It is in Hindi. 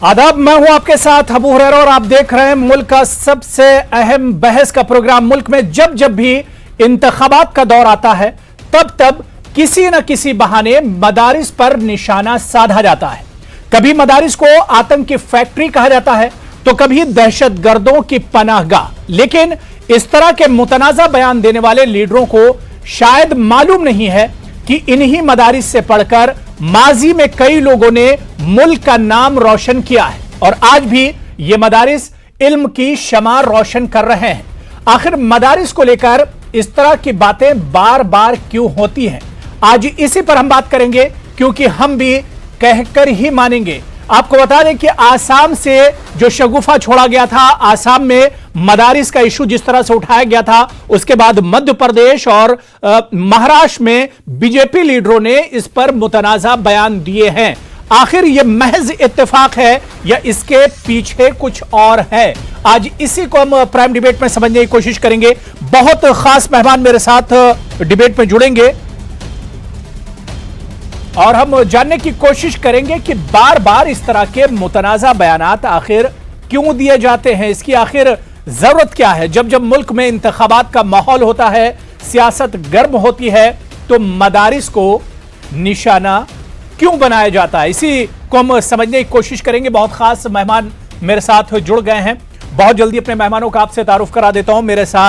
आदाब, मैं हूं आपके साथ अबू हुरैरा और आप देख रहे हैं मुल्क का सबसे अहम बहस का प्रोग्राम। मुल्क में जब जब भी इंतखाबात का दौर आता है तब तब किसी न किसी बहाने मदारिस पर निशाना साधा जाता है। कभी मदारिस को आतंक की फैक्ट्री कहा जाता है तो कभी दहशतगर्दों की पनाहगाह। लेकिन इस तरह के मुतनाज़ा बयान देने वाले लीडरों को शायद मालूम नहीं है कि इन्हीं मदारिस से पढ़कर माजी में कई लोगों ने मुल्क का नाम रोशन किया है और आज भी ये मदारिस इल्म की शमा रोशन कर रहे हैं। आखिर मदारिस को लेकर इस तरह की बातें बार बार क्यों होती हैं, आज इसी पर हम बात करेंगे, क्योंकि हम भी कहकर ही मानेंगे। आपको बता दें कि आसाम से जो शगुफा छोड़ा गया था, आसाम में मदारिस का इशू जिस तरह से उठाया गया था, उसके बाद मध्य प्रदेश और महाराष्ट्र में बीजेपी लीडरों ने इस पर मुतनाज़ा बयान दिए हैं। आखिर यह महज इत्तेफाक है या इसके पीछे कुछ और है? आज इसी को हम प्राइम डिबेट में समझने की कोशिश करेंगे। बहुत खास मेहमान मेरे साथ डिबेट में जुड़ेंगे और हम जानने की कोशिश करेंगे कि बार बार इस तरह के मुतनाज़ा बयानात आखिर क्यों दिए जाते हैं, इसकी आखिर जरूरत क्या है। जब जब मुल्क में इंतखाबात का माहौल होता है, सियासत गर्म होती है, तो मदारिस को निशाना क्यों बनाया जाता है, इसी को हम समझने की कोशिश करेंगे। बहुत खास मेहमान मेरे साथ जुड़ गए हैं। बहुत जल्दी अपने मेहमानों का आपसे तारुफ करा देता हूं। मेरे साथ